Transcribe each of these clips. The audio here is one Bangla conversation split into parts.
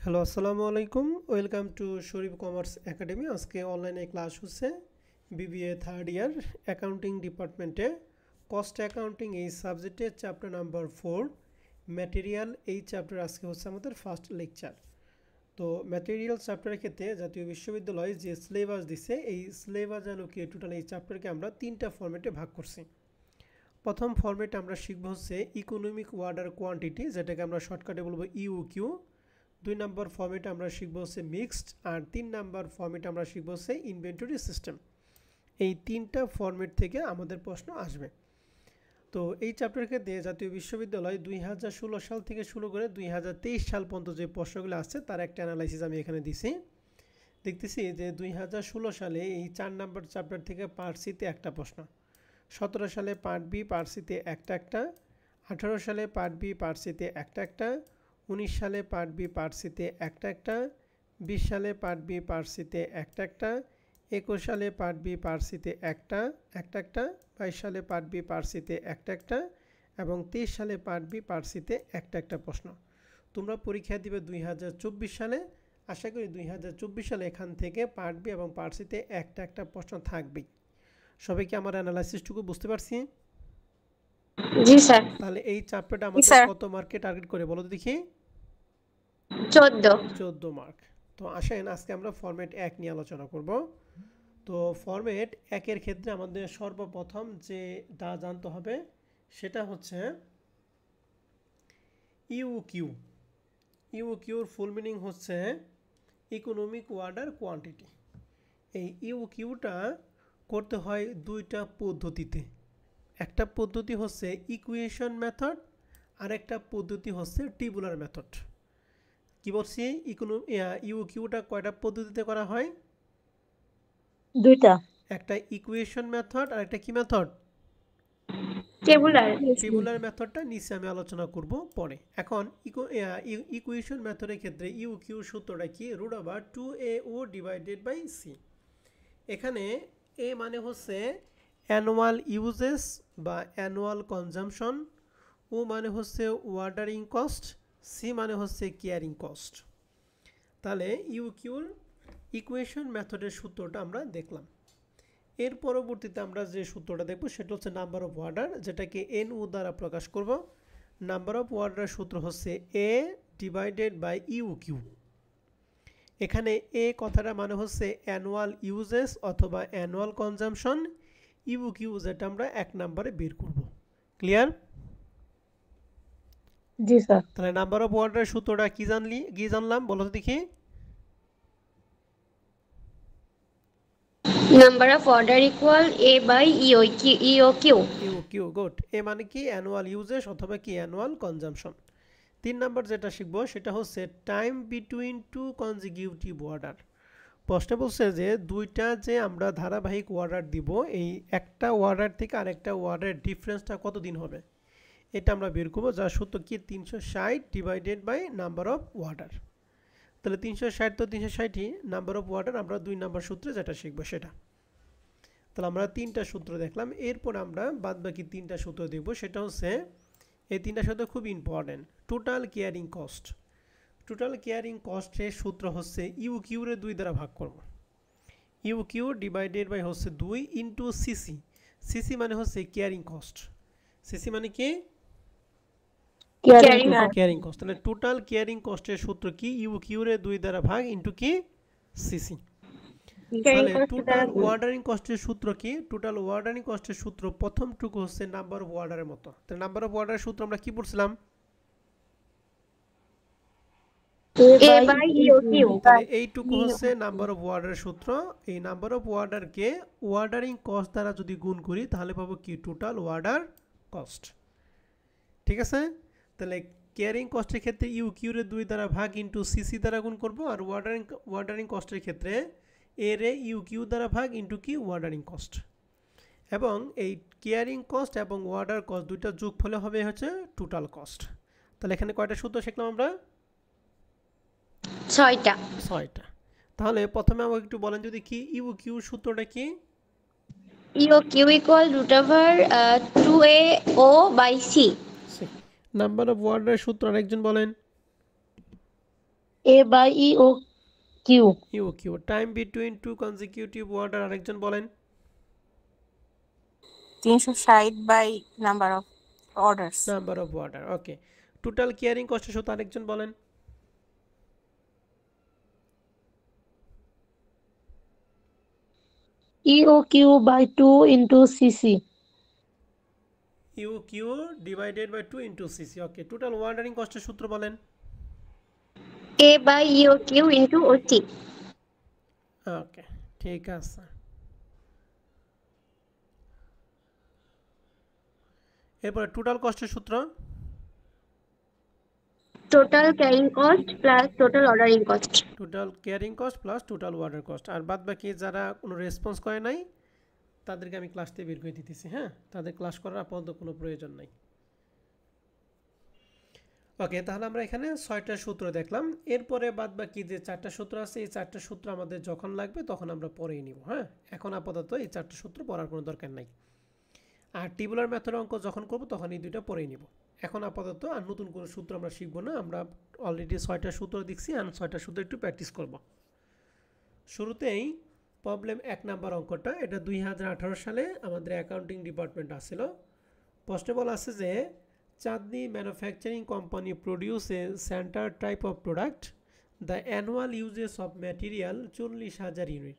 হ্যালো আসসালামু আলাইকুম welcome to Sharif commerce academy আজকে অনলাইনে ক্লাস হচ্ছে বিবিএ থার্ড ইয়ার অ্যাকাউন্টিং ডিপার্টমেন্টে কস্ট অ্যাকাউন্টিং এই সাবজেক্টে চ্যাপ্টার নাম্বার 4 ম্যাটেরিয়াল এই চ্যাপ্টার আজকে হচ্ছে আমাদের ফার্স্ট লেকচার। তো ম্যাটেরিয়াল চ্যাপ্টারের ক্ষেত্রে জাতীয় বিশ্ববিদ্যালয় যে সিলেবাস দিছে এই সিলেবাস আলোকে টোটাল এই চ্যাপ্টারকে আমরা তিনটা ফরম্যাটে ভাগ করছি। প্রথম ফরম্যাটে আমরা শিখব হচ্ছে ইকোনমিক ওয়ার্ডার কোয়ান্টিটি, যেটাকে আমরা শর্টকাটে বলবো ইউকিউ। 2 নম্বর ফরম্যাটে আমরা শিখব হচ্ছে মিক্সড, আর 3 নম্বর ফরম্যাটে আমরা শিখব হচ্ছে ইনভেন্টরি সিস্টেম। এই তিনটা ফরম্যাট থেকে আমাদের প্রশ্ন আসবে। তো এই চ্যাপ্টারের ক্ষেত্রে জাতীয় বিশ্ববিদ্যালয় 2016 সাল থেকে শুরু করে 2023 সাল পর্যন্ত যে প্রশ্নগুলো আসছে তার একটা অ্যানালাইসিস আমি এখানে দিছি। দেখতেছি যে 2016 সালে এই 4 নম্বর চ্যাপ্টার থেকে পার্ট সিতে একটা প্রশ্ন, 17 সালে পার্ট বি পার্ট সিতে একটা, 18 সালে পার্ট বি পার্ট সিতে একটা, 19 সালে পার্ট বি পার্ট সিতে একটা, 20 সালে পার্ট বি পার্ট সিতে একটা, 21 সালে পার্ট বি পার্ট সিতে একটা, 22 সালে পার্ট বি পার্ট সিতে একটা এবং 23 সালে পার্ট বি পার্ট সিতে একটা প্রশ্ন। তোমরা পরীক্ষা দিবে 2024 সালে। আশা করি 2024 সালে এখান থেকে পার্ট বি এবং পার্ট সিতে একটা প্রশ্ন থাকবেই। সবাই কি আমার অ্যানালাইসিসটুকু বুঝতে পারছি? জি স্যার। তাহলে এই চ্যাপ্টারটা আমাদের কত মার্কে টার্গেট করে বলো দেখি? 14 মার্ক। তো আসেন আজকে আমরা ফরম্যাট 1 নিয়ে আলোচনা করব। তো ফরম্যাট 1 এর ক্ষেত্রে আমাদের সর্বপ্রথম যেটা জানতে হবে সেটা হচ্ছে ইউকিউ। ইউকিউর ফুল মিনিং হচ্ছে ইকোনমিক ওয়ার্ডার কোয়ান্টিটি। এই ইউকিউটা করতে হয় দুইটা পদ্ধতিতে। একটা পদ্ধতি হচ্ছে ইকুয়েশন মেথড, আর একটা পদ্ধতি হচ্ছে টেবুলার মেথড। কি বলছি? ইউকিউটা কয়টা পদ্ধতিতে করা হয়? দুইটা। একটা ইকুয়েশন মেথড আর একটা কি মেথড? টেবুলার মেথডটা নিচে আমি আলোচনা করব পরে। এখন ইকুয়েশন মেথডের ক্ষেত্রে ইউকিউ সূত্রটা কি? √2AO divided by C. এখানে এ মানে হচ্ছে অ্যানুয়াল ইউজেস বা অ্যানুয়াল কনজাম্পশন, ও মানে হচ্ছে ওয়ার্ডারিং কস্ট, সি মানে হচ্ছে কেয়ারিং কস্ট। তাহলে ইউকিউর ইকুয়েশন মেথডের সূত্রটা আমরা দেখলাম। এর পরবর্তীতে আমরা যে সূত্রটা দেখব সেটা হচ্ছে নাম্বার অফ ওয়ার্ডার, যেটাকে NU দ্বারা প্রকাশ করব। নাম্বার অফ ওয়ার্ডার সূত্র হচ্ছে এ ডিভাইডেড বাই ইউকিউ। এখানে এ কথাটা মানে হচ্ছে অ্যানুয়াল ইউজেস অথবা অ্যানুয়াল কনজাম্পশন, ইউকিউ যেটা আমরা 1 নম্বরে বের করব। ক্লিয়ার? জি স্যার। তাহলে নাম্বার অফ ওয়ার্ডার সূত্রটা কি জানলাম বলো দেখি? Number of order equal A by EOQ. EOQ, good. A মানে কি? অ্যানুয়াল ইউজেস অথবা কি অ্যানুয়াল কনজাম্পশন। 3 নাম্বার যেটা শিখবো সেটা হচ্ছে time between two consecutive order. প্রশ্নে বলছে যে দুইটা যে আমরা ধারাবাহিক ওয়ার্ডার দিব, এই একটা ওয়ার্ডার থেকে আরেকটা ওয়ার্ডারের ডিফারেন্সটা কতদিন হবে এটা আমরা বের করবো, যার সূত্র কি 360 divided by number of order. তাহলে 360 তো 360ই, নাম্বার অফ ওয়ার্ডার আমরা 2 নাম্বার সূত্রে যেটা শিখবো সেটা। তাহলে আমরা 3টা সূত্র দেখলাম। এরপর আমরা বাদবাকি 3টা সূত্র দেখব। সেটা হচ্ছে এই 3টা সূত্র খুব important. Total carrying cost. Total carrying কস্টের সূত্র হচ্ছে ইউকিউরে 2 দ্বারা ভাগ করব। ইউকিউ ডিভাইডেড বাই হচ্ছে 2 ইন্টু সিসি। সিসি মানে হচ্ছে কেয়ারিং কস্ট। সিসি মানে কি? Caring cost. তাহলে টোটাল কেয়ারিং কস্টের সূত্র কি? ইউকিউরে 2 দ্বারা ভাগ ইন্টু কি? সিসি। তাহলে টোটাল ওয়ার্ডারিং কস্টের সূত্র কি? টোটাল ওয়ার্ডারিং কস্টের সূত্র প্রথমটুকু হচ্ছে নাম্বার অফ ওয়ার্ডারের মতো। তাহলে নাম্বার অফ ওয়ার্ডারের সূত্র আমরা কি পড়ছিলাম? তাহলে এইটুকু হচ্ছে নাম্বার অফ ওয়ার্ডারের সূত্র। এই নাম্বার অফ ওয়ার্ডারকে ওয়ার্ডারিং কস্ট দ্বারা যদি গুণ করি তাহলে পাবো কি? Total order cost. ঠিক আছে? তাহলে কেয়ারিং কস্টের ক্ষেত্রে ইউকিউরে 2 দ্বারা ভাগ ইন্টু সিসি দ্বারা গুণ করব, আর ওয়ার্ডারিং কস্টের ক্ষেত্রে এর ইউকিউ দ্বারা ভাগ ইন্টু কি? ওয়ার্ডারিং কস্ট। এবং এই কেয়ারিং কস্ট এবং ওয়ার্ডার কস্ট দুইটা যোগফলে হবে হচ্ছে টোটাল কস্ট। তাহলে এখানে কয়টা সূত্র শিখলাম আমরা? 6টা। তাহলে প্রথমে আমাকে একটু বলেন যদি কি ইউকিউ সূত্রটা কি? EOQ equal √2AO by C. Number of ওয়ার্ডারের সূত্র আরেকজন বলেন। A by E O Q. EOQ. Time between two consecutive order আরেকজন বলেন। 360 by number of orders. Number of order, okay. Total carrying কস্টের সাথে আরেকজন বলেন। EOQ by 2 into CC. EOQ divided by 2 into CC, okay. Total ordering কস্টের সূত্র বলেন। A by EOQ into OT. ওকে, ঠিক আছে। এরপরে টোটাল কস্টের সূত্র। Total carrying cost plus total ordering cost. Total carrying cost plus total order cost. আর বাদ বাকি যারা কোনো রেসপন্স করে নাই তাদেরকে আমি ক্লাস থেকে বের করে দিতেছি, হ্যাঁ, তাদের ক্লাস করার আপাতত কোনো প্রয়োজন নাই। ওকে, তাহলে আমরা এখানে 6টা সূত্র দেখলাম। এরপরে বাদ বাকি যে 4টা সূত্র আছে, এই 4টা সূত্র আমাদের যখন লাগবে তখন আমরা পড়েই নিব, হ্যাঁ। এখন আপাতত এই 4টা সূত্র পড়ার কোনো দরকার নাই। আর টেবুলার মেথড অঙ্ক যখন করব তখন এই দুইটা পড়েই নিব। এখন আপাতত আর নতুন কোনো সূত্র আমরা শিখবো না, আমরা অলরেডি 6টা সূত্র দেখছি, আর 6টা সূত্র একটু প্র্যাকটিস করব। শুরুতেই প্রবলেম 1 নাম্বার অঙ্কটা, এটা 2018 সালে আমাদের অ্যাকাউন্টিং ডিপার্টমেন্ট আসছিল। প্রশ্নে বলা আছে যে Chandni manufacturing company produce a centre type of product, the annual uses of material 40,000 unit.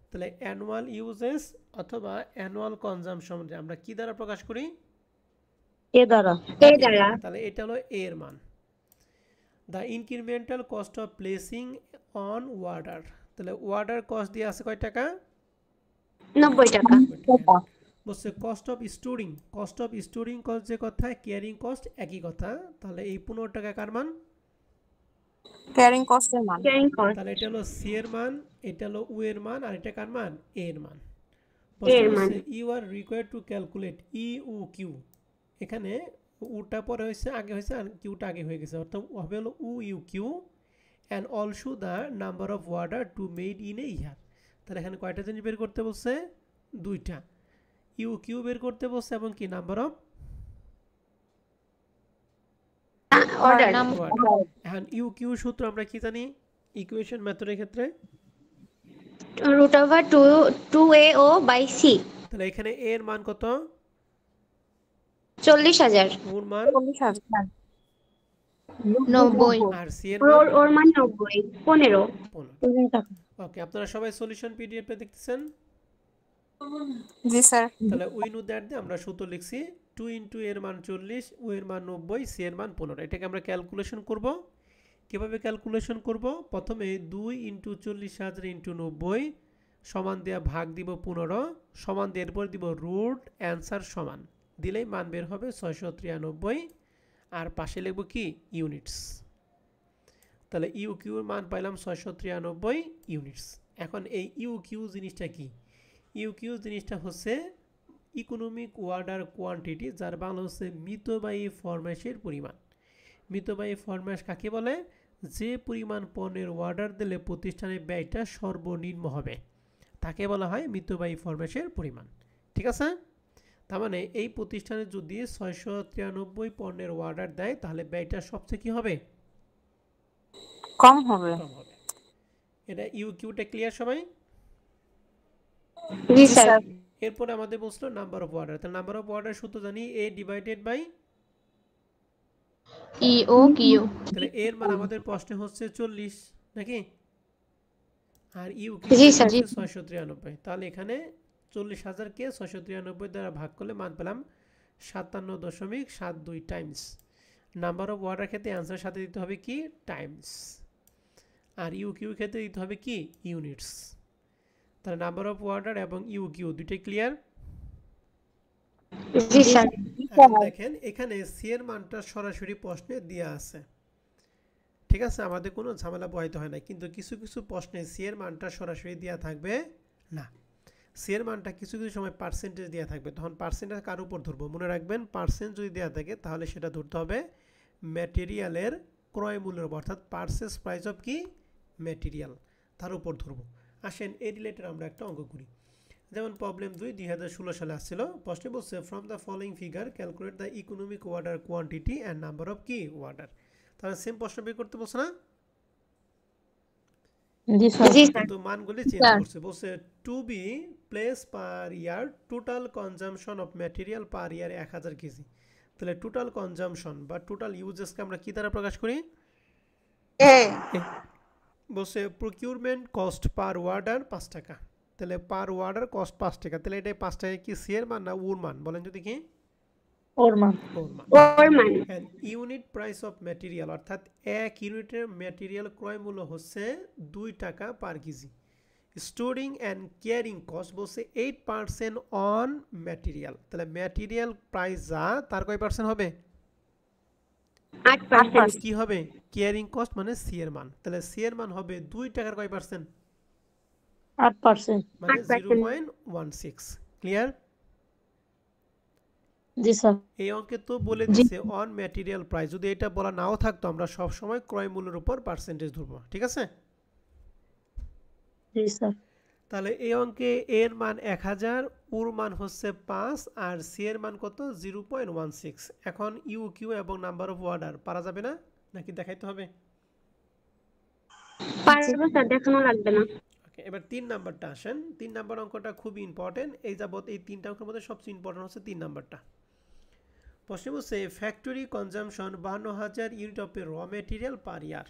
তাহলে অ্যানুয়াল ইউজেস অথবা অ্যানুয়াল কনজামশন আমরা কি দ্বারা প্রকাশ করি? A দ্বারা। এ দ্বারা। তাহলে এটা হলো এ এর মান। The incremental cost of placing on order, তাহলে ওয়ার্ডার কস্ট দিয়ে আছে কয় টাকা? 90 টাকা। বলছে cost of storing, cost of storing cost যে কথা, কেয়ারিং কস্ট একই কথা। তাহলে এই 15 টাকা কার মান? Carrying cost এর মান। Carrying cost. তাহলে এটা হলো সি এর মান, এটা হলো উ এর মান, আর এটা কার মান? এ এর মান। You are required to calculate E O Q. এখানে উটা পরে হয়েছে, আগে হয়েছে, আর কিউটা আগে হয়ে গেছে, অর্থাৎ হবে হলো উ EOQ and also the number of order to made in a year. তাহলে এখানে কয়টা জিনিস বের করতে বলছে? 2টা। ইউ কিউ বের করতে বলছে এবং কি নাম্বার অফ Order. ওয়ার্ডার। এখন ইউ কিউ সূত্র আমরা কি জানি ইকুয়েশন মেথডের ক্ষেত্রে? Root over 2AO by C. তাহলে এখানে এ এর মান কত? 40,000. ওর মান 40,000। 90. আর সি এর মান ওর মান 90. 15. 15। ওকে, আপনারা সবাই সলিউশন পিডিএফে দেখতেছেন? জি স্যার। তাহলে উই নো দ্যাট দিয়ে আমরা সূত্র লিখছি 2 ইন্টু এর মান 40, ও এর মান 90, সি এর মান 15। এটাকে আমরা ক্যালকুলেশন করব। কিভাবে ক্যালকুলেশন করব? প্রথমে 2 ইন্টু 40,000 ইন্টু 90 সমান দিয়ে ভাগ দিব 15, সমান দিয়ে এরপর দিব রুট, অ্যান্সার সমান দিলেই মান বের হবে 693, আর পাশে লিখব কি? ইউনিটস। তাহলে ইউ কিউর মান পাইলাম 693 ইউনিটস। এখন এই ইউ কিউ জিনিসটা কি? ইউ কিউ জিনিসটা হচ্ছে ইকোনমিক ওয়ার্ডার কোয়ান্টিটি, যার বাংলা হচ্ছে মিতব্যয়ী ফরমাশের পরিমাণ। মিতব্যয়ী ফরমাশ কাকে বলে? যে পরিমাণ পণ্যের অর্ডার দিলে প্রতিষ্ঠানের ব্যয়টা সর্বনিম্ন হবে তাকে বলা হয় মিতব্যয়ী ফরমাশের পরিমাণ। ঠিক আছে? তার মানে এই প্রতিষ্ঠানে যদি 693 পণ্যের অর্ডার দেয় তাহলে ব্যয়টা সবচেয়ে কি হবে? কম হবে। কম হবে। এটা ইউ কিউটা ক্লিয়ার সবাই? জি স্যার। এরপর আমাদের বলছিল নাম্বার অফ অর্ডার। তাহলে নাম্বার অফ অর্ডার সূত্র জানি এ ডিভাইডেড বাই EOQ. তাহলে এর মান আমাদের প্রশ্নে হচ্ছে 40 নাকি? Are you G sir. 693। তাহলে এখানে 40,000 কে 693 দ্বারা ভাগ করলে মান পেলাম 57.72 টাইমস। নাম্বার অফ অর্ডার ক্ষেত্রে অ্যান্সারের সাথে দিতে হবে কি? টাইমস। আর ইউ কিউ ক্ষেত্রে দিতে হবে কি? ইউনিটস। তাহলে নাম্বার অফ অর্ডার এবং ইউ কিউ দুইটাই ক্লিয়ার? জি স্যার। দেখেন এখানে সি এর মানটা সরাসরি প্রশ্নে দেওয়া আছে, ঠিক আছে, আমাদের কোনো ঝামেলা পোহাইতে হয় না। কিন্তু কিছু কিছু প্রশ্নে সি এর মানটা সরাসরি দেওয়া থাকবে না। সি এর মানটা কিছু কিছু সময় পার্সেন্টেজ দেওয়া থাকবে, তখন পার্সেন্টেজ কার উপর ধরবো? মনে রাখবেন পার্সেন্ট যদি দেওয়া থাকে তাহলে সেটা ধরতে হবে ম্যাটেরিয়ালের ক্রয় মূল্যের উপর, অর্থাৎ পারচেস প্রাইস অফ কি? ম্যাটেরিয়াল, তার উপর ধরবো। আসেন এই রিলেটেড আমরা একটা অঙ্ক করি। যেমন প্রবলেম 2 2016 সালে আসছিল। প্রশ্নে বলছে from the following figure calculate the economic order quantity and number of কি? ওয়ার্ডার। তাহলে সেম প্রশ্ন বের করতে বলছে না? জি স্যার। জি স্যার। কিন্তু মানগুলি চেঞ্জ স্যার করছে, বলছে to be place per year total consumption of material per year 1000 kg. তাহলে টোটাল কনজাম্পশন বা টোটাল ইউজেসকে আমরা কি দ্বারা প্রকাশ করি? এ বলছে প্রকিউরমেন্ট কস্ট পার ওয়ার্ডার 5 টাকা। তাহলে পার ওয়ার্ডার কস্ট 5 টাকা, তাহলে এটা 5 টাকা কি সি এর মান না উর মান বলেন যদি কি? ওর মান। ওর মান। ওর মান। And unit price of material, অর্থাৎ এক ইউনিটের ম্যাটেরিয়াল ক্রয় মূল্য হচ্ছে 2 টাকা পার কেজি। স্টোরিং অ্যান্ড কেয়ারিং কস্ট বলছে 8% অন ম্যাটেরিয়াল। তাহলে ম্যাটেরিয়াল প্রাইস যা তার কয় পার্সেন্ট হবে? 8%। কি হবে? কেয়ারিং কস্ট মানে সি এর মান। তাহলে সি এর মান হবে 2 টাকার কয় পার্সেন্ট? 8%। মানে 8%। 0.16। ক্লিয়ার? জি স্যার। এই অঙ্কে তো বলে জি দিছে অন ম্যাটেরিয়াল প্রাইস, যদি এটা বলা নাও থাকতো আমরা সব সময় ক্রয় মূল্যের উপর পার্সেন্টেজ ধরবো, ঠিক আছে? জি স্যার। তাহলে এই অঙ্কে এর মান 1000, উর মান হচ্ছে 5 আর সি এর মান কত? 0.16। এখন ইউ কিউ এবং নাম্বার অফ অর্ডার পারা যাবে না নাকি দেখাইতে হবে? পারবো স্যার, দেখানো লাগবে না। ওকে, এবার 3 নাম্বারটা আসেন। 3 নাম্বার অঙ্কটা খুবই ইম্পর্টেন্ট। এই যাবত এই 3টা অঙ্কের মধ্যে সবচেয়ে ইম্পর্টেন্ট হচ্ছে 3 নাম্বারটা। প্রশ্ন বলছে factory consumption 52,000 unit of raw material per year.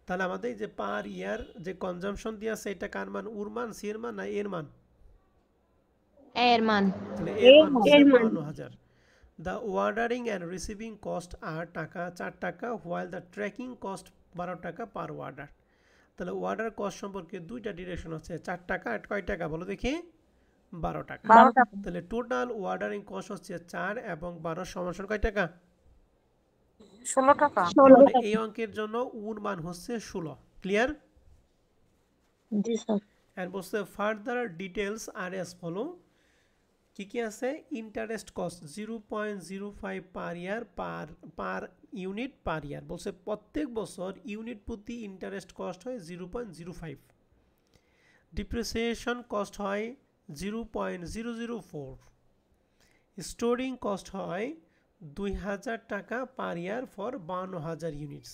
তাহলে আমাদের যে পার ইয়ার যে কনজাম্পশন দিয়ে আছে এটা কার মান? উর মান, সি এর মান না এর মান? এর মান। তাহলে এর মান হচ্ছে এর মান। 52,000। The ordering and receiving cost are টাকা 4 টাকা, হোয়াইল দ্য ট্র্যাকিং কস্ট 12 টাকা পার অর্ডার। তাহলে অর্ডার কস্ট সম্পর্কে দুইটা ডিরেকশন আছে, 4 টাকা আর কয় টাকা বলো দেখি? 12 টাকা। 12 টাকা। তাহলে টোটাল অর্ডারিং কস্ট হচ্ছে 4 এবং 12 সমান কয় টাকা? 16 টাকা। 16। তাহলে এই অঙ্কের জন্য উর মান হচ্ছে 16। ক্লিয়ার? জি স্যার। এন্ড বলছে ফার্দার ডিটেলস আর এস ফলো। কি কি আছে? ইন্টারেস্ট কস্ট 0.05 পার ইয়ার পার ইউনিট পার ইয়ার। বলছে প্রত্যেক বছর ইউনিট প্রতি ইন্টারেস্ট কস্ট হয় 0.05। ডিপ্রিসিয়েশন কস্ট হয় 0.004। স্টোরিং কস্ট হয় 2000 টাকা পার ইয়ার ফর 52,000 ইউনিটস।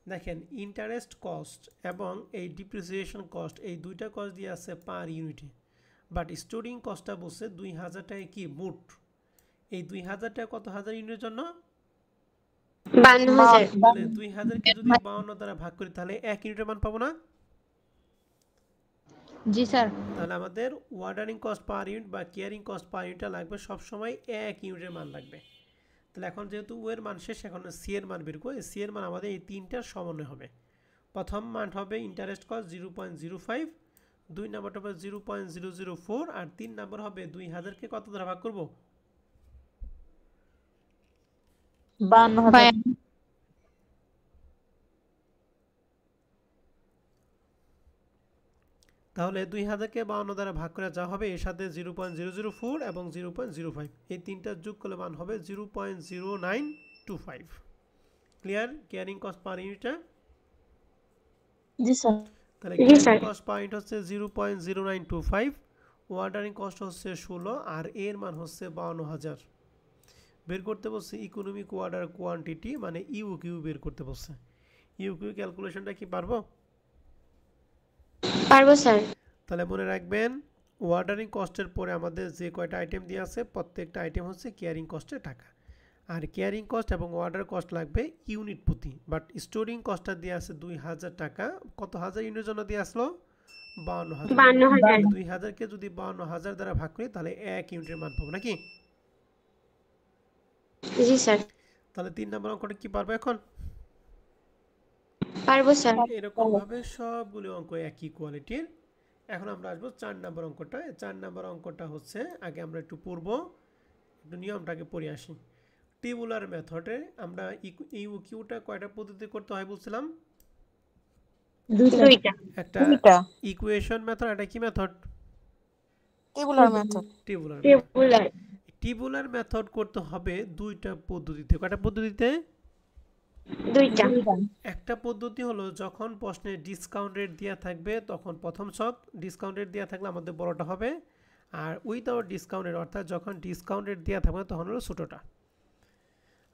দেখেন ইন্টারেস্ট কস্ট এবং এই ডিপ্রিসিয়েশন কস্ট এই দুইটা কস্ট দিয়ে আছে পার ইউনিটে, বাট স্টোরিং কস্টটা বলছে 2000 টাকা কি মোট। এই 2000 টাকা কত হাজার ইউনিটের জন্য? 52,000। তাহলে 2000কে যদি 52 দ্বারা ভাগ করি তাহলে 1 ইউনিটের মান পাবো না? জি স্যার। তাহলে আমাদের অর্ডারিং কস্ট পার ইউনিট বা কেয়ারিং কস্ট পার ইউনিটটা লাগবে সবসময় 1 ইউনিটের মান লাগবে। তাহলে এখন যেহেতু ও এর মান শেষ, এখন সি এর মান বের করে, সি এর মান আমাদের এই তিনটার সমন্বয় হবে। প্রথম মান হবে ইন্টারেস্ট কস্ট 0.05, 2 নাম্বারটা হবে 0.004 আর 3 নাম্বার হবে 2000কে কত দ্বারা ভাগ করব? 52,000। তাহলে 2000কে 52 দ্বারা ভাগ করে যা হবে এর সাথে 0.004 এবং 0.05 এই তিনটা যোগ করলে মান হবে 0.0925। ক্লিয়ার? কেয়ারিং কস্ট পার ইউনিটটা? জি স্যার। তাহলে জি carrying sir. Cost per unit হচ্ছে 0.0925, অর্ডারিং কস্ট হচ্ছে 16 আর এর মান হচ্ছে 52,000। বের করতে বলছে ইকোনমিক অর্ডার কোয়ান্টিটি মানে ইউকিউ বের করতে বলছে। ইউকিউ ক্যালকুলেশনটা কি পারবো? পারবো স্যার। তাহলে মনে রাখবেন অর্ডারিং কস্টের পরে আমাদের যে কয়টা আইটেম দিয়ে আছে প্রত্যেকটা আইটেম হচ্ছে কেয়ারিং কস্টের টাকা, আর কেয়ারিং কস্ট এবং অর্ডার কস্ট লাগবে ইউনিট প্রতি, বাট স্টোরিং কস্টটা দিয়ে আছে 2000 টাকা। কত হাজার ইউনিটের জন্য দিয়ে আসলো? 52,000। 52,000। 2000কে যদি 52,000 দ্বারা ভাগ করি তাহলে 1 ইউনিটের মান পাবো নাকি? জি স্যার। তাহলে 3 নম্বর অঙ্কটা কি পারবো এখন? পারবো স্যার। এরকম ভাবে সবগুলো অঙ্ক একই কোয়ালিটির। এখন আমরা আসবো 4 নম্বর অঙ্কটা। 4 নম্বর অঙ্কটা হচ্ছে আগে আমরা একটু পড়ব, একটু নিয়মটাকে পড়ে আসি। টেবুলার মেথডে আমরা ইউকিউটা কয়টা পদ্ধতি করতে হয় বলছিলাম? দুইটা। একটা ইকুয়েশন মেথড, এটা কি method? Tabular method. Tabular method. Tabular. Tabular method করতে হবে দুইটা পদ্ধতিতে। কয়টা পদ্ধতিতে? দুইটা। একটা পদ্ধতি হলো যখন প্রশ্নে ডিসকাউন্ট রেট দেওয়া থাকবে তখন প্রথম ছক, ডিসকাউন্ট রেট দেওয়া থাকলে আমাদের বড়টা হবে, আর উইদাউট ডিসকাউন্ট রেট অর্থাৎ যখন ডিসকাউন্ট রেট দেওয়া থাকবে তখন হলো ছোটোটা।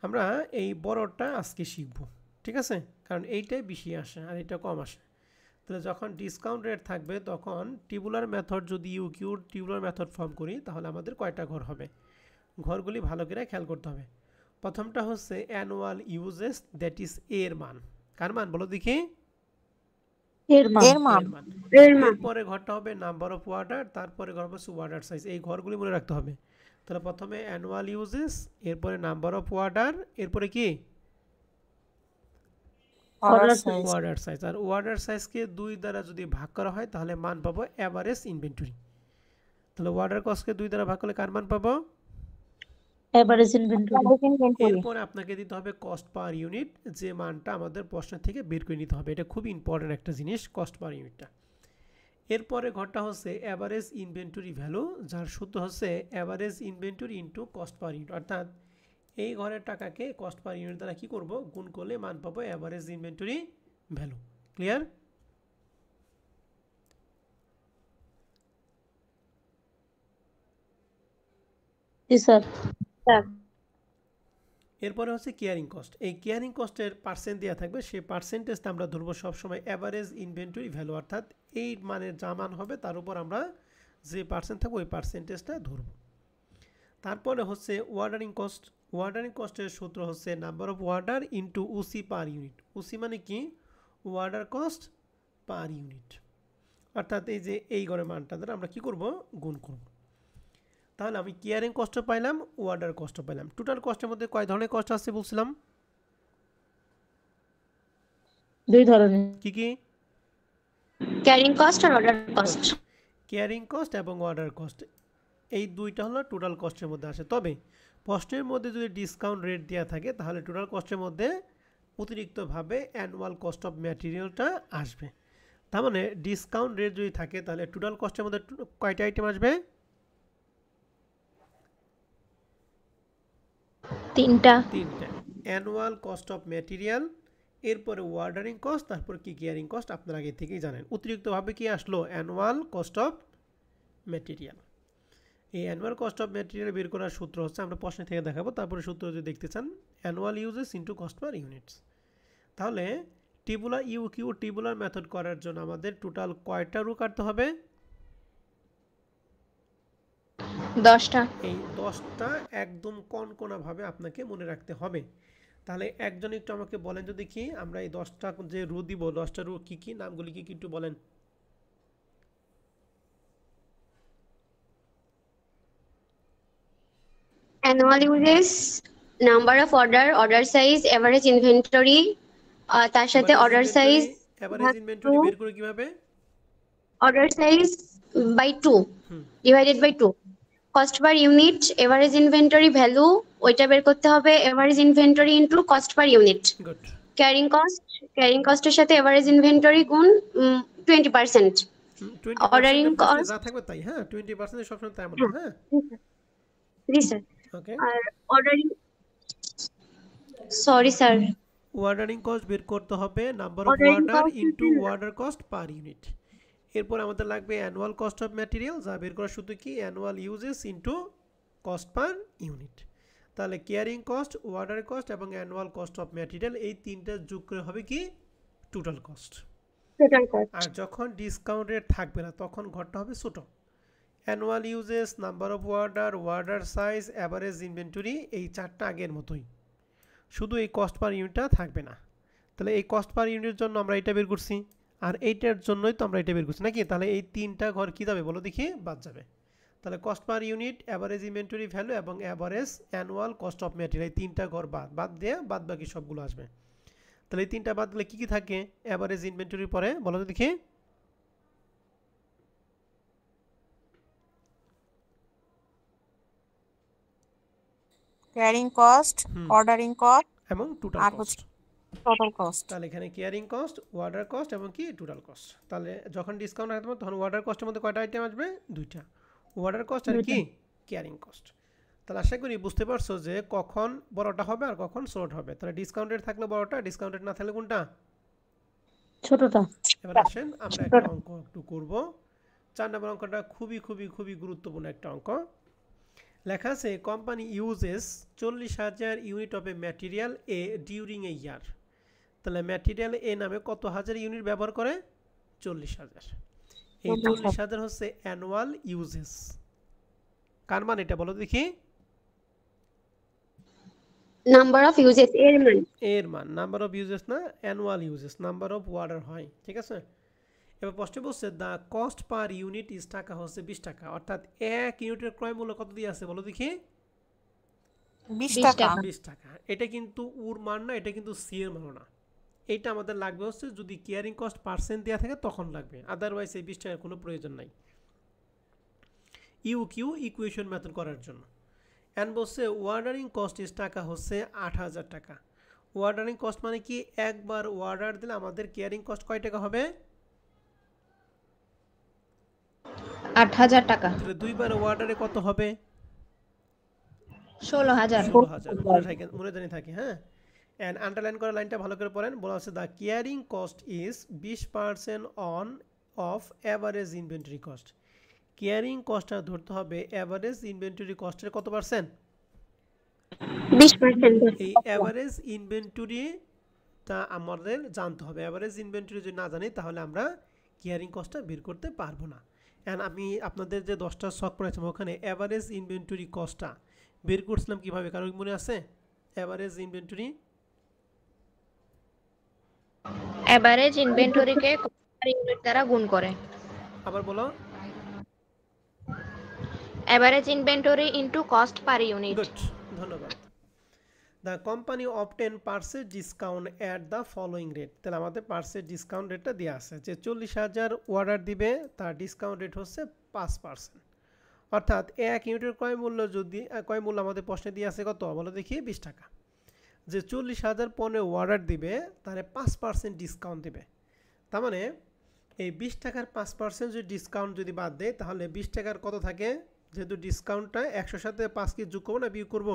আমরা এই বড়টা আজকে শিখব, ঠিক আছে? কারণ এইটাই বেশি আসে আর এটা কম আসে। তাহলে যখন ডিসকাউন্ট রেট থাকবে তখন টেবুলার মেথড যদি ইউকিউ টেবুলার মেথড ফর্ম করি তাহলে আমাদের কয়টা ঘর হবে, ঘরগুলি ভালো করে খেয়াল করতে হবে। প্রথমটা হচ্ছে অ্যানুয়াল ইউজেস, দ্যাট ইজ এর মান। কার মান বলো দেখি? এর মান। এরপরে ঘরটা হবে নাম্বার অফ ওয়ার্ডার, তারপরে ঘর হচ্ছে ওয়ার্ডার সাইজ। এই ঘরগুলি মনে রাখতে হবে। তাহলে প্রথমে অ্যানুয়াল ইউজেস, এরপরে নাম্বার অফ ওয়ার্ডার, এরপরে কি ওয়ার্ডার সাইজ। আর ওয়ার্ডার সাইজকে 2 দ্বারা যদি ভাগ করা হয় তাহলে মান পাবো এভারেজ ইনভেন্টরি। তাহলে ওয়ার্ডার কস্টকে 2 দ্বারা ভাগ করলে কার মান পাবো? Average inventory. এরপরে আপনাকে দিতে হবে কস্ট পার ইউনিট, যে মানটা আমাদের প্রশ্ন থেকে বের করে নিতে হবে। এটা খুব ইম্পর্টেন্ট একটা জিনিস, কস্ট পার ইউনিটটা। এরপরে ঘরটা হচ্ছে এভারেজ ইনভেন্টরি ভ্যালু, যার সূত্র হচ্ছে average inventory into cost per unit. অর্থাৎ এই ঘরের টাকাকে কস্ট পার ইউনিট দ্বারা কি করব, গুণ করলে মান পাবো এভারেজ ইনভেন্টরি ভ্যালু। ক্লিয়ার? জি স্যার। এরপরে হচ্ছে কেয়ারিং কস্ট। এই কেয়ারিং কস্টের পার্সেন্ট দেওয়া থাকবে, সেই পার্সেন্টেজটা আমরা ধরবো সবসময় এভারেজ ইনভেন্টরি ভ্যালু। অর্থাৎ এই মানের যা মান হবে তার উপর আমরা যে পার্সেন্ট থাকবে ওই পার্সেন্টেজটা ধরব। তারপরে হচ্ছে ওয়ার্ডারিং কস্ট। ওয়ার্ডারিং কস্টের সূত্র হচ্ছে number of order into UC per unit. UC মানে কি? Order cost per unit. অর্থাৎ এই যে এই ঘরের মানটা দ্বারা আমরা কি করব, গুণ করব। তাহলে আমি কেয়ারিং কস্টও পাইলাম, ওয়ার্ডার কস্টও পাইলাম। টোটাল কস্টের মধ্যে কয় ধরনের কস্ট আছে বলছিলাম? 2 ধরনের। কি কি? ক্যারিং কস্ট আর অর্ডার কস্ট। কেয়ারিং কস্ট এবং ওয়ার্ডার কস্ট, এই দুইটা হলো টোটাল কস্টের মধ্যে আসে। তবে প্রশ্নের মধ্যে যদি ডিসকাউন্ট রেট দেওয়া থাকে তাহলে টোটাল কস্টের মধ্যে অতিরিক্তভাবে অ্যানুয়াল কস্ট অফ ম্যাটেরিয়ালটা আসবে। তার মানে ডিসকাউন্ট রেট যদি থাকে তাহলে টোটাল কস্টের মধ্যে কয়টা আইটেম আসবে? 3টা। অ্যানুয়াল কস্ট অফ ম্যাটেরিয়াল, এরপরে ওয়ার্ডারিং কস্ট, তারপর কি কেয়ারিং কস্ট। আপনারা আগে থেকেই জানেন। অতিরিক্তভাবে কি আসলো? Annual cost of material. এই অ্যানুয়াল কস্ট অফ ম্যাটেরিয়াল বের করার সূত্র হচ্ছে, আমরা প্রশ্ন থেকে দেখাবো, তারপরে সূত্র যদি দেখতে চান annual uses into cost per units. তাহলে টেবুলার ইউকিউ টেবুলার মেথড করার জন্য আমাদের টোটাল কয়টা রো কাটতে হবে? 10টা। এই 10টা একদম কনকনাভাবে আপনাকে মনে রাখতে হবে। তাহলে একজন একটু আমাকে বলেন তো দেখি, আমরা এই 10টা যে রো দিব, 10টা রো কি কি, নামগুলি কি কি একটু বলেন। Annual uses, number of order, order size, average inventory, তার সাথে অর্ডার সাইজ এভারেজ ইনভেন্টরি বের করে কিভাবে? Order size by 2 divided by 2। Cost per unit, average inventory value, ওইটা বের করতে হবে average inventory into cost per unit. Good. Carrying কস্টের সাথে এভারেজ ইনভেন্টরি গুণ 20%। 20% প্রশ্নে যা থাকবে তাই। হ্যাঁ, 20% সবসময় তাই আমরা। হ্যাঁ জি স্যার। ওকে। আর ordering, sorry sir, ordering cost বের করতে হবে number of order into order cost per unit. এরপর আমাদের লাগবে অ্যানুয়াল কস্ট অফ ম্যাটেরিয়াল, যা বের করার সূত্র কি? Annual uses into cost per unit. তাহলে কেয়ারিং কস্ট, ওয়ার্ডার কস্ট এবং অ্যানুয়াল কস্ট অফ ম্যাটেরিয়াল, এই তিনটা যোগ করে হবে কি? Total cost. আর যখন ডিসকাউন্ট রেট থাকবে না তখন ঘরটা হবে ছোট। Annual uses, number of order, order size, average inventory, এই 4টা আগের মতোই, শুধু এই কস্ট পার ইউনিটটা থাকবে না। তাহলে এই কস্ট পার ইউনিটের জন্য আমরা এটা বের করছি, আর এইটার জন্যই তো আমরা এটা বের করছি নাকি? তাহলে এই 3টা ঘর কি যাবে বলো দেখি? বাদ যাবে। তাহলে cost per unit, average inventory value এবং average annual cost of material, এই 3টা ঘর বাদ দিয়ে বাদ বাকি সবগুলো আসবে। তাহলে এই 3টা বাদ দিলে কী কী থাকে অ্যাভারেজ ইনভেন্টরির পরে বলো তো দেখি? ক্যারিং কস্ট, অর্ডারিং কস্ট এবং টোটাল কস্ট। Total cost. তাহলে এখানে কেয়ারিং কস্ট, ওয়ার্ডার কস্ট এবং কি টোটাল কস্ট। তাহলে যখন ডিসকাউন্ট আসবে তখন ওয়ার্ডার কস্টের মধ্যে কয়টা আইটেম আসবে? 2টা, ওয়ার্ডার কস্ট আর কি কেয়ারিং কস্ট। তাহলে আশা করি বুঝতে পারছো যে কখন বড়টা হবে আর কখন ছোটটা হবে। তাহলে ডিসকাউন্টেড থাকলে বড়টা, ডিসকাউন্টেড না থাকলে কোনটা? ছোটটা। এবার আসেন আমরা একটা অঙ্ক একটু করব। 4 নম্বর অঙ্কটা খুবই খুবই খুবই গুরুত্বপূর্ণ একটা অঙ্ক। লেখা আছে company uses 40,000 unit of a material A during a year. তাহলে ম্যাটেরিয়াল এ নামে কত হাজার ইউনিট ব্যবহার করে? 40,000। এই 40,000 হচ্ছে অ্যানুয়াল ইউজেস। কার মান এটা বলো দেখি? নাম্বার অফ ইউজেস এর মান। এর মান নাম্বার অফ ইউজেস না, annual uses, number of order হয়, ঠিক আছে। এবার প্রশ্নে বলছে the cost per unit is টাকা হচ্ছে 20 টাকা, অর্থাৎ এক ইউনিটের ক্রয় মূল্য কত দিয়ে আছে বলো দেখি? 20 টাকা। 20 টাকা। এটা কিন্তু উর মান না, এটা কিন্তু সি এর মান না। এইটা আমাদের লাগবে হচ্ছে যদি কেয়ারিং কস্ট পার্সেন্ট দেওয়া থাকে তখন লাগবে, আদারওয়াইজ এই 20 টাকার কোনো প্রয়োজন নাই ইউ কিউ ইকুয়েশন মেথড করার জন্য। এন্ড বলছে ওয়ার্ডারিং কস্ট ইজ টাকা হচ্ছে 8,000 টাকা। ওয়ার্ডারিং কস্ট মানে কি? একবার অর্ডার দিলে আমাদের কেয়ারিং কস্ট কয় টাকা হবে? 8,000 টাকা। তাহলে দুইবার অর্ডারে কত হবে? 16,000। 16,000 মনে জানি থাকে। হ্যাঁ, এন্ড আন্ডারলাইন করা লাইনটা ভালো করে পড়েন। বলা আছে the carrying cost is 20% on of average inventory cost. Carrying কস্টটা ধরতে হবে এভারেজ ইনভেন্টরি কস্টের কত পার্সেন্ট? 20%। এই এভারেজ ইনভেন্টরিটা আমাদের জানতে হবে। এভারেজ ইনভেন্টরি যদি না জানি তাহলে আমরা কেয়ারিং কস্টটা বের করতে পারবো না। এন্ড আমি আপনাদের যে 10টা শখ পড়েছিলাম ওখানে এভারেজ ইনভেন্টরি কস্টটা বের করছিলাম কিভাবে, কারো মনে আছে? এভারেজ ইনভেন্টরি এভারেজ ইনভেন্টরিকে কস্ট পার ইউনিট দ্বারা গুণ করে। আবার বলো। Average inventory into cost per unit. Good, ধন্যবাদ। The company obtain purchase discount at the following rate. তাহলে আমাদের পার্সেস ডিসকাউন্ট রেটটা দেওয়া আছে যে 40,000 অর্ডার দিবে, তার ডিসকাউন্ট রেট হচ্ছে 5%। অর্থাৎ এক ইউনিটের ক্রয় মূল্য যদি ক্রয় মূল্য আমাদের প্রশ্নে দিয়ে আছে কত বলো দেখি? 20 টাকা। যে 40,000 পণ্যে অর্ডার দিবে তাহলে 5% ডিসকাউন্ট দিবে। তার মানে এই 20 টাকার 5% যদি ডিসকাউন্ট যদি বাদ দেয় তাহলে 20 টাকার কত থাকে? যেহেতু ডিসকাউন্টটা 100 সাথে 5 কি যোগ করবো না বিয়োগ করবো?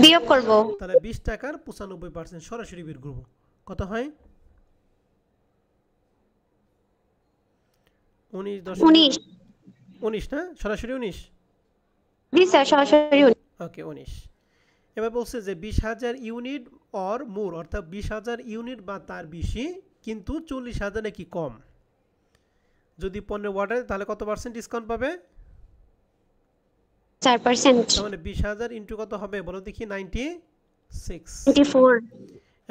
বিয়োগ করব। তাহলে 20 টাকার 95% সরাসরি বের করব। কত হয়? 19 না, সরাসরি 19। জি স্যার, সরাসরি। ওকে, 19। এবার বলছে যে 20,000 ইউনিট অর মোর, অর্থাৎ 20,000 ইউনিট বা তার বেশি, কিন্তু 40,000 কি কম। যদি পণ্যের অর্ডার তাহলে কত পার্সেন্ট ডিসকাউন্ট পাবে? 4%। তার মানে 20,000 ইনটু কত হবে বলো দেখি? 96। 24।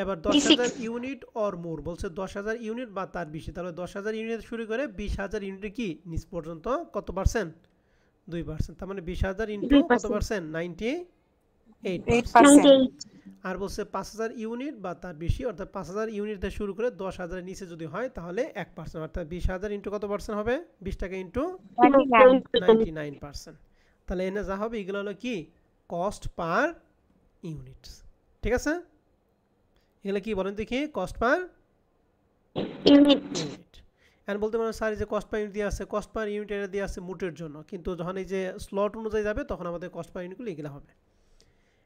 এবার 10,000 ইউনিট অর মোর বলছে 10,000 ইউনিট বা তার বেশি, তাহলে 10,000 ইউনিট শুরু করে 20,000 ইউনিটের কি নিচ পর্যন্ত কত পার্সেন্ট? 2%। তার মানে 20,000 ইনটু কত পার্সেন্ট? 98%। আর বলছে 5,000 ইউনিট বা তার বেশি, অর্থাৎ 5,000 ইউনিট থেকে শুরু করে 10,000 নিচে যদি হয় তাহলে 1%, অর্থাৎ 20,000 ইনটু কত পার্সেন্ট হবে? 20 টাকা ইনটু 99%। তাহলে এনে যা হবে এগুলো হলো কি? Cost per unit. ঠিক আছে, এগুলো কি বলেন দেখি? Cost per unit. এন্ড বলতে পারেন স্যার যে কস্ট পার ইউনিট দিয়ে আছে, কস্ট পার ইউনিট এটা দিয়ে আছে মুটের জন্য, কিন্তু যখন এই যে স্লট অনুযায়ী যাবে তখন আমাদের কস্ট পার ইউনিটগুলো এগুলো হবে।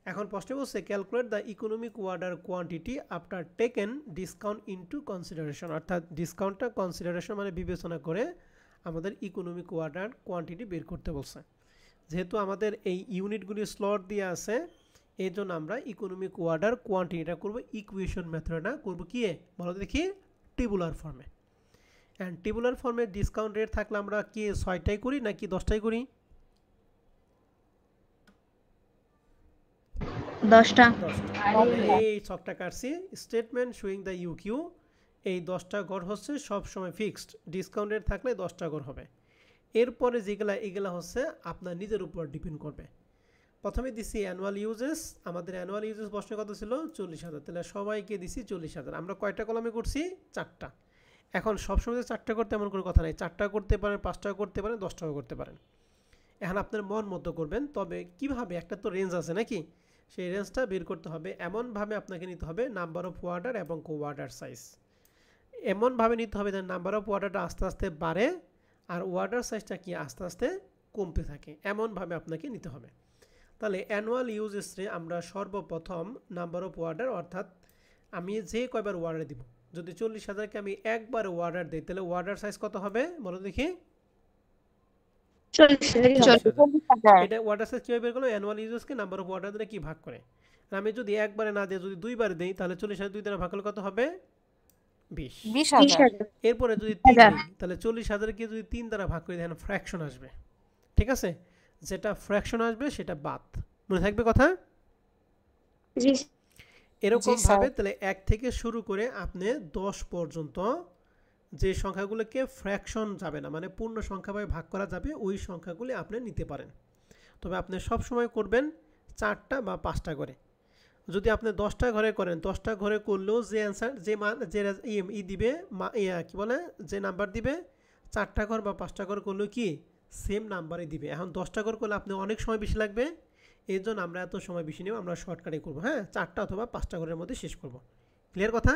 এখন প্রশ্নে বলছে calculate the economic order quantity after taken discount into consideration. অর্থাৎ ডিসকাউন্টটা কনসিডারেশন মানে বিবেচনা করে আমাদের ইকোনমিক অর্ডার কোয়ান্টিটি বের করতে বলছে। যেহেতু আমাদের এই ইউনিটগুলি স্লট দিয়ে আছে এই জন্য আমরা ইকোনমিক অর্ডার কোয়ান্টিটিটা করব ইকুয়েশন মেথডটা করব কি বলো দেখি? টেবুলার ফর্মে। অ্যান্ড টেবুলার ফর্মে ডিসকাউন্ট রেট থাকলে আমরা কি 6টাই করি নাকি 10টাই করি? 10টা। এই ছকটা কাটছি। স্টেটমেন্ট শোয়িং দ্য ইউকিউ, এই 10টা ঘর হচ্ছে সব সময় ফিক্সড, ডিসকাউন্ট রেট থাকলে 10টা ঘর হবে। এরপরে যেগুলা এগুলা হচ্ছে আপনার নিজের উপর ডিপেন্ড করবে। প্রথমে দিছি অ্যানুয়াল ইউজেস। আমাদের অ্যানুয়াল ইউজেস প্রশ্ন কত ছিল? 40,000। তাহলে সবাইকে দিছি 40,000। আমরা কয়টা কলামে করছি? 4টা। এখন সবসময় 4টা করতে এমন কোনো কথা নাই, 4টা করতে পারেন, 5টা করতে পারেন, 10টাও করতে পারেন। এখন আপনার মন মতো করবেন। তবে কিভাবে? একটা তো রেঞ্জ আছে নাকি? সেই রেঞ্জটা বের করতে হবে। এমনভাবে আপনাকে নিতে হবে নাম্বার অফ অর্ডার এবং অর্ডার সাইজ এমনভাবে নিতে হবে যে নাম্বার অফ অর্ডারটা আস্তে আস্তে বাড়ে আর অর্ডার সাইজটা কি আস্তে আস্তে কমতে থাকে, এমনভাবে আপনাকে নিতে হবে। তাহলে অ্যানুয়াল ইউজেসে আমরা সর্বপ্রথম নাম্বার অফ অর্ডার, অর্থাৎ আমি যে কয়বার অর্ডার দিব, যদি 40,000কে আমি একবার অর্ডার দিই তাহলে অর্ডার সাইজ কত হবে বলো দেখি? 40,000। এটা অর্ডার সাইজ কিভাবে বের করলো? অ্যানুয়াল ইউজেসকে নাম্বার অফ অর্ডার দিয়ে কি ভাগ করে। আর আমি যদি একবারে না দিয়ে যদি দুইবার দিই তাহলে 40,000 2 দ্বারা ভাগ করলে কত হবে? 20। 20,000 এরপরে যদি 3 হাজার। নেই তাহলে 40,000কে যদি 3 দ্বারা ভাগ করে দেখেন ফ্র্যাকশন আসবে, ঠিক আছে? যেটা ফ্র্যাকশন আসবে সেটা বাদ, মনে থাকবে কথা? জি এরকম স্যার। ভাবে তাহলে 1 থেকে শুরু করে আপনি 10 পর্যন্ত যে সংখ্যাগুলোকে ফ্র্যাকশন যাবে না, মানে পূর্ণ সংখ্যাভাবে ভাগ করা যাবে, ওই সংখ্যাগুলি আপনি নিতে পারেন। তবে আপনি সব সময় করবেন 4টা বা 5টা করে। যদি আপনি 10টা ঘরে করেন, 10টা ঘরে করলেও যে অ্যান্সার, যে মান, যে দিবে, কি বলে, যে নাম্বার দিবে, 4টা ঘর বা 5টা ঘর করলেও কি সেম নাম্বারই দিবে। এখন 10টা ঘর করলে আপনি অনেক সময় বেশি লাগবে, এই জন্য আমরা এত সময় বেশি নেব, আমরা শর্টকাটে করবো। হ্যাঁ, 4টা অথবা 5টা ঘরের মধ্যে শেষ করব। ক্লিয়ার কথা?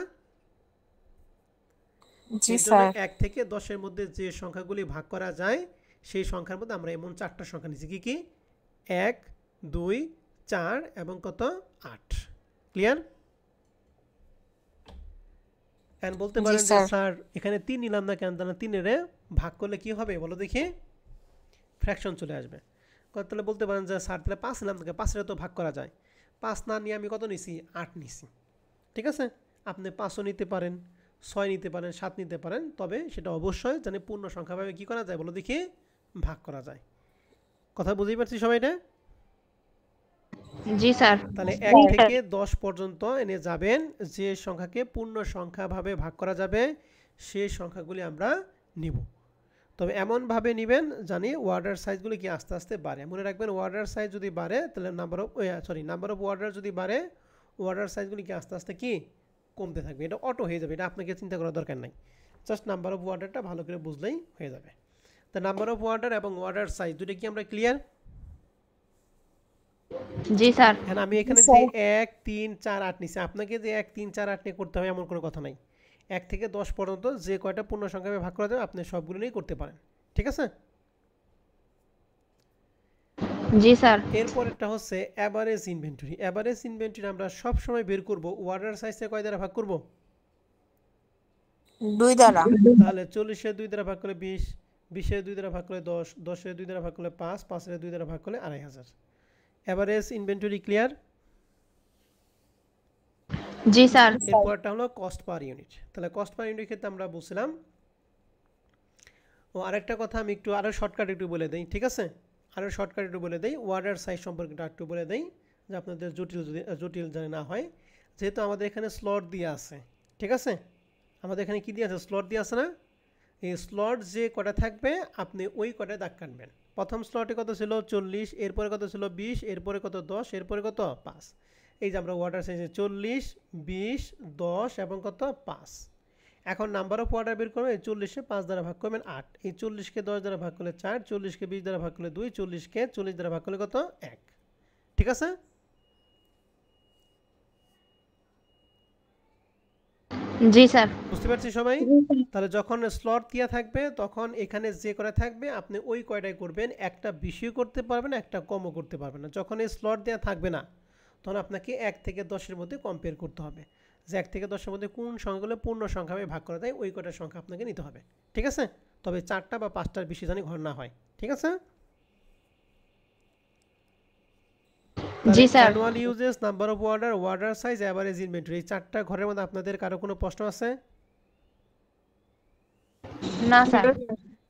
জি এর জন্য স্যার। 1 থেকে 10-এর মধ্যে যে সংখ্যাগুলি ভাগ করা যায় সেই সংখ্যার মধ্যে আমরা এমন 4টা সংখ্যা নিয়েছি। কি কি? 1, 2, 4 এবং কত? 8। ক্লিয়ার? এখন বলতে জি পারেন যে স্যার। স্যার এখানে 3 নিলাম না কেন? তাহলে 3-এর ভাগ করলে কি হবে বলো দেখি? ফ্র্যাকশন চলে আসবে। তাহলে বলতে পারেন যে স্যার তাহলে 5 নিলাম, 5-এর তো ভাগ করা যায়। 5 না নিয়ে আমি কত নিছি? 8 নিছি। ঠিক আছে? আপনি 5ও নিতে পারেন, 6 নিতে পারেন, 7 নিতে পারেন, তবে সেটা অবশ্যই জানি পূর্ণ সংখ্যাভাবে কি করা যায় বলো দেখি? ভাগ করা যায়। কথা বুঝতেই পারছি সবাই? এটা জি স্যার। তাহলে 1 থেকে 10 পর্যন্ত এনে যাবেন, যে সংখ্যাকে পূর্ণ সংখ্যাভাবে ভাগ করা যাবে সেই সংখ্যাগুলি আমরা নিব। তবে এমনভাবে নেবেন জানি ওয়ার্ডার সাইজগুলি কি আস্তে আস্তে বাড়ে। মনে রাখবেন ওয়ার্ডার সাইজ যদি বাড়ে তাহলে নাম্বার অফ ওয়ার্ডার যদি বাড়ে, ওয়ার্ডার সাইজগুলি কি আস্তে আস্তে কি কমতে থাকবে। এটা অটো হয়ে যাবে, এটা আপনাকে চিন্তা করার দরকার নাই। জাস্ট নাম্বার অফ ওয়ার্ডারটা ভালো করে বুঝলেই হয়ে যাবে। তো নাম্বার অফ ওয়ার্ডার এবং ওয়ার্ডার সাইজ দুটো কি আমরা ক্লিয়ার? জি স্যার। হ্যাঁ, আমি এখানে যে 1, 3, 4, 8 নিছি, আপনাকে যে 1, 3, 4, 8 নিয়ে করতে হবে এমন কোনো কথা নাই। 1 থেকে 10 পর্যন্ত যে কয়টা পূর্ণ সংখ্যায় ভাগ করা যাবে আপনি সবগুলো নিয়েই করতে পারেন। ঠিক আছে? জি স্যার। এরপরেরটা হচ্ছে অ্যাভারেজ ইনভেন্টরি। অ্যাভারেজ ইনভেন্টরি আমরা সব সময় বের করব ওয়ার্ডার সাইজে কয় দ্বারা ভাগ করব? 2 দ্বারা। তাহলে 40-এর 2 দ্বারা ভাগ করলে 20, 20-এর 2 দ্বারা ভাগ করলে 10, 10-এর 2 দ্বারা ভাগ করলে 5, 5-এর 2 দ্বারা ভাগ করলে 2500। Average inventory clear? জি স্যার। এরপরটা হলো কস্ট পার ইউনিট। তাহলে কস্ট পার ইউনিট ক্ষেত্রে আমরা বলছিলাম, ও আরেকটা কথা আমি একটু আরও শর্টকাট একটু বলে দিই, ঠিক আছে? আরও শর্টকাট একটু বলে দিই, ওয়ার্ডার সাইজ সম্পর্কে একটু বলে দিই যে আপনাদের জটিল জানে না হয়। যেহেতু আমাদের এখানে স্লট দিয়ে আছে, ঠিক আছে? আমাদের এখানে কি দিয়ে আছে? স্লট দিয়ে আছে না? এই স্লট যে কটা থাকবে আপনি ওই কটায় দাগ কাটবেন। প্রথম স্লটে কত ছিল? 40, এরপরে কত ছিল? 20, এরপরে কত? 10, এরপরে কত? 5। এই যে আমরা ওয়ার্ডার সাইজে 40, 20, 10 এবং কত? 5। এখন নাম্বার অফ ওয়ার্ডার বের করবেন, 40-এ 5 দ্বারা ভাগ করবেন 8, এই 40-কে 10 দ্বারা ভাগ করলে 4, 40-কে 20 দ্বারা ভাগ করলে 2, 40-কে 40 দ্বারা ভাগ করলে কত? 1। ঠিক আছে? জি স্যার। বুঝতে পারছি সবাই? তাহলে যখন স্লট দেওয়া থাকবে তখন এখানে যে কয়টা থাকবে আপনি ওই কয়টাই করবেন, একটা বেশিও করতে পারবেন, একটা কমও করতে পারবেন না। যখন এই স্লট দেওয়া থাকবে না তখন আপনাকে 1 থেকে 10-এর মধ্যে কম্পেয়ার করতে হবে যে 1 থেকে 10-এর মধ্যে কোন সংখ্যাগুলো পূর্ণ সংখ্যাভাবে ভাগ করা যায়, ওই কয়টা সংখ্যা আপনাকে নিতে হবে। ঠিক আছে? তবে 4টা বা 5টার বেশি জানি ঘর না হয়। ঠিক আছে? জি sir. Annual uses, number of order, order size, average inventory, এই 4টা ঘরের মধ্যে আপনাদের কারো কোনো প্রশ্ন আছে? না স্যার।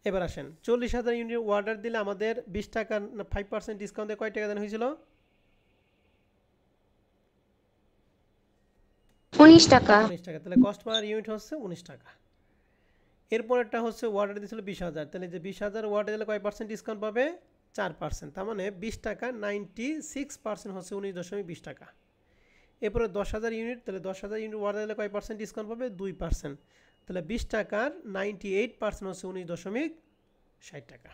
এবার আসেন, 40,000 ইউনিট অর্ডার দিলে আমাদের 20 টাকা 5% ডিসকাউন্টে কয় টাকা দেন হয়েছিল? 19 টাকা। 19 টাকা। তাহলে কস্ট পার ইউনিট হচ্ছে 19 টাকা। এরপরেরটা হচ্ছে অর্ডার দিয়েছিল 20,000, তাহলে যে 20,000 অর্ডার দিলে কয় পার্সেন্ট ডিসকাউন্ট পাবে? 4%। তার মানে 20 টাকা 96% হচ্ছে 19.20 টাকা। এরপরে 10,000 ইউনিট, তাহলে 10,000 ইউনিট অর্ডার দিলে কয় পার্সেন্ট ডিসকাউন্ট পাবে? 2%। তাহলে 20 টাকার 98% হচ্ছে 19.60 টাকা।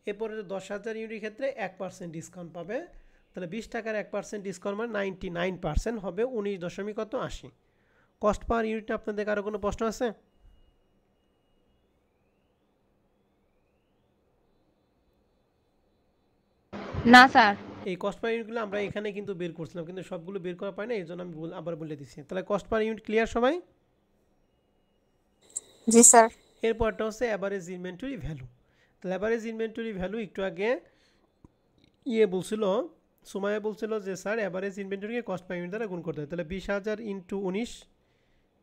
এরপরে 10,000 ইউনিটের ক্ষেত্রে 1% ডিসকাউন্ট পাবে, তাহলে 20 টাকার 1% ডিসকাউন্ট মানে 99% হবে 19.80। কস্ট পার ইউনিটে আপনাদের কারো কোনো প্রশ্ন আছে? না স্যার। এই কস্ট পার ইউনিটগুলো আমরা এখানে কিন্তু বের করছিলাম, কিন্তু সবগুলো বের করা পাই না, এই জন্য আমি আবার বলে দিচ্ছি। তাহলে কস্ট পার ইউনিট ক্লিয়ার সবাই? জি স্যার। এরপরটা হচ্ছে অ্যাভারেজ ইনভেন্টরি ভ্যালু। তাহলে অ্যাভারেজ ইনভেন্টরি ভ্যালু একটু আগে বলছিল, সুমাইয়া বলছিল যে স্যার অ্যাভারেজ ইনভেন্টরিকে কস্ট পার ইউনিট দ্বারা গুণ করতে হয়। তাহলে 20,000 × 19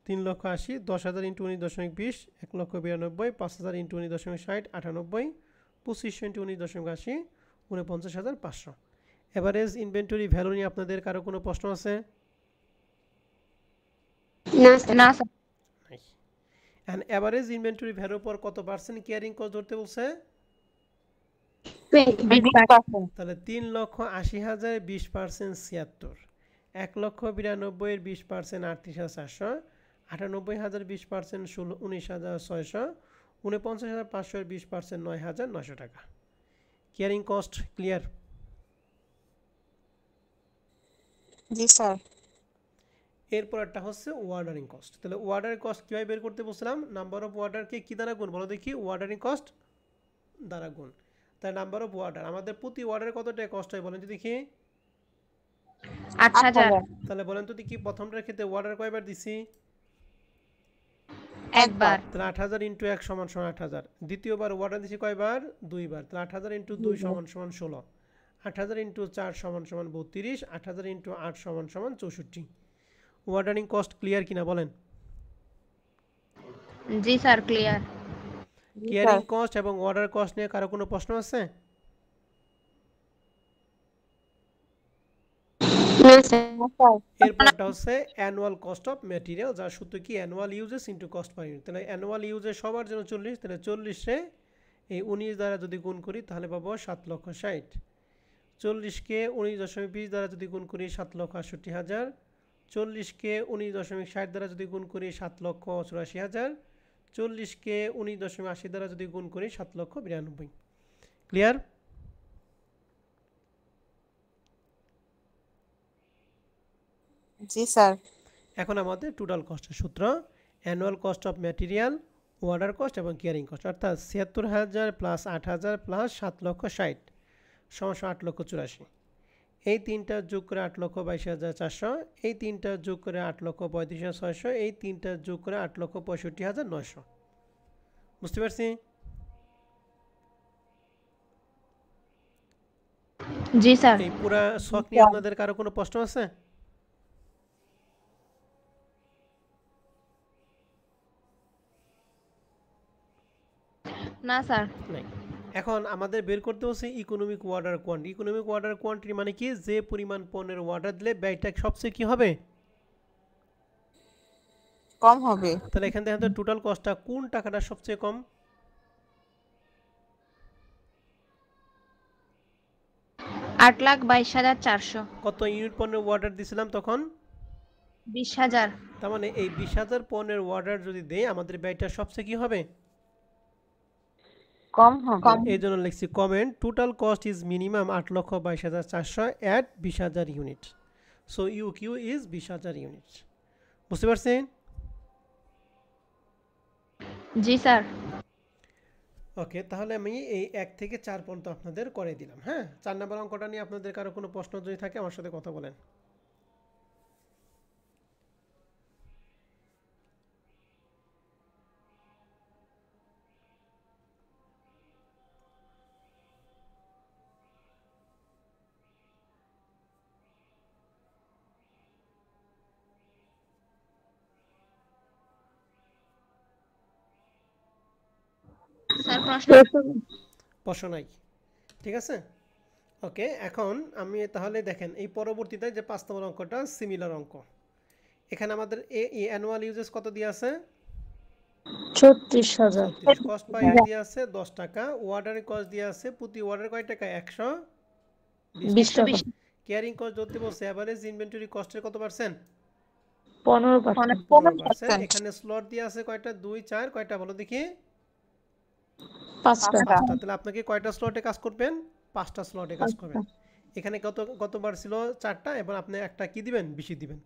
3,80,000 10,000 into 19.20 1,92,000 5,000 into 19.60 98 2500 into 19.80 49,500। Average inventory value নিয়ে আপনাদের কারো কোনো প্রশ্ন আছে? না sir. And average inventory value পর কত পার্সেন্ট ক্যারিং কস্ট ধরতে বলছে? 20%। তাহলে 3,80,000 20% 76, 1,92,000 20% 38,400, 98,000 20% 19,600, 49,500 20% 9,900 টাকা। Carrying cost clear? জি স্যার। এরপর একটা হচ্ছে ওয়ার্ডারিং কস্ট। তাহলে ওয়ার্ডারিং কস্ট কিভাবে বের করতে বলছিলাম? নাম্বার অফ ওয়ার্ডারকে কি দ্বারা গুণ বলো দেখি? ওয়ার্ডারিং কস্ট দ্বারা গুণ। তাই নাম্বার অফ ওয়ার্ডার, আমাদের প্রতি ওয়ার্ডারে কত টাকা কস্ট হয় বলেন তো দেখি? 8,000 তাহলে বলেন তো দেখি প্রথমটার ক্ষেত্রে ওয়ার্ডার কয়বার দিছি? একবার। তাহলে 8,000 ইন্টু 1 সমান 8,000। দ্বিতীয়বার ওয়ার্ডার দিছি কয়বার? দুইবার। তাহলে 8,000 ইন্টু 2 সমান 16, 8,000 ইন্টু 4 সমান 32, 8,000 ইন্টু 8 সমান 64। ওয়ার্ডারিং কস্ট ক্লিয়ার কিনা বলেন? জি স্যার ক্লিয়ার। ক্যারিং কস্ট এবং অর্ডার কস্ট নিয়ে কারো কোনো প্রশ্ন আছে? না স্যার। এরপরটা হচ্ছে অ্যানুয়াল কস্ট অফ ম্যাটেরিয়াল, যার সূত্র কি annual uses into cost per unit. তাহলে অ্যানুয়াল ইউজেস সবার জন্য 40, তাহলে 40 রে এই 19 দ্বারা যদি গুণ করি তাহলে পাবো 7,60,000। 40কে 19.20 দ্বারা যদি গুণ করি 7,68,000। 40কে 19.60 দ্বারা যদি গুণ করি 7,84,000। 40কে 19.80 দ্বারা যদি গুণ করি 7,92,000। ক্লিয়ার? জি স্যার। এখন আমাদের টোটাল কস্টের সূত্র annual cost of material, order cost এবং ক্যারিং কস্ট, অর্থাৎ 76,000 প্লাস 8,000 প্লাস 7,60,000 সমান 8,84,000। এই তিনটা যোগ করে 8,22,400, এই তিনটা যোগ করে 8,35,600, এই তিনটা যোগ করে 8,65,900। বুঝতে পারছি? জি স্যার। এই পুরা শখ নিয়ে আপনাদের কারো কোনো প্রশ্ন আছে? না স্যার। নাই। এখন আমাদের বের করতে হচ্ছে economic order quantity. Economic order quantity মানে কি? যে পরিমাণ পণ্যের অর্ডার দিলে ব্যয়টা সবচেয়ে কি হবে? কম হবে। তাহলে এখান থেকে টোটাল কস্টটা কোন টাকাটা সবচেয়ে কম? 8,22,400। কত ইউনিট পণ্যের অর্ডার দিছিলাম তখন? 20,000। তার মানে এই 20,000 পণ্যের অর্ডার যদি দেই আমাদের ব্যয়টা সবচেয়ে কি হবে? কম হবে। এই জন্য লিখছি comment total cost is minimum 8,22,400 at 20,000 unit. So EOQ is 20,000 unit. বুঝতে পারছেন? জি স্যার। ওকে, তাহলে আমি এই 1 থেকে 4 পর্যন্ত আপনাদের করে দিলাম। হ্যাঁ, 4 নম্বর অঙ্কটা নিয়ে আপনাদের কারো কোনো প্রশ্ন যদি থাকে আমার সাথে কথা বলেন। স্যার প্রশ্ন নাই? ঠিক আছে, ওকে। এখন আমি তাহলে দেখেন এই পরবর্তীতে যে 5 নম্বর অঙ্কটা সিমিলার অঙ্ক। এখানে আমাদের অ্যানুয়াল ইউজেস কত দিয়ে আছে? 36,000। কস্ট পার ইউনিট দিয়ে আছে 10 টাকা। অর্ডারের কস্ট দিয়ে আছে প্রতি অর্ডার কয় টাকা? 120 টাকা। ক্যারিং কস্ট ধরতে বলছে এভারেজ ইনভেন্টরি কস্টের কত পার্সেন্ট? 15%। এখানে স্লট দিয়ে আছে কয়টা? 2 4 কয়টা বলো দেখি? 5টা। তাহলে আপনাকে কয়টা স্লটে কাজ করবেন? 5টা স্লটে কাজ করবেন। এখানে কতবার ছিল? 4টা, এবং আপনি একটা কি দিবেন? বেশি দিবেন।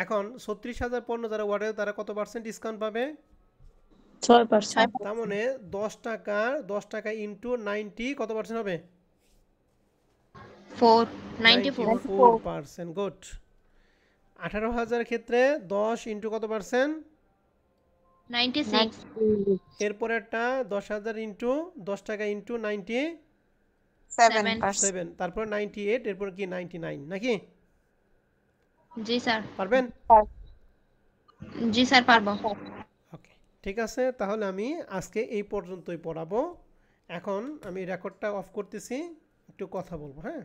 এখন 36,000 পণ্য যারা অর্ডার তারা কত পার্সেন্ট ডিসকাউন্ট পাবে? 6%। তার মানে 10 টাকা ইনটু 90 কত পার্সেন্ট হবে? 94%। গুড। 18,000 ক্ষেত্রে 10 ইনটু কত পার্সেন্ট? 96। এরপর একটা 10,000 ইনটু 10 টাকা ইনটু 7%। তারপর 98, এরপর কি 99 নাকি? জি স্যার। পারবেন? জি স্যার পারবো। ওকে, ঠিক আছে, তাহলে আমি আজকে এই পর্যন্তই পড়াবো। এখন আমি রেকর্ডটা অফ করতেছি, একটু কথা বলবো, হ্যাঁ।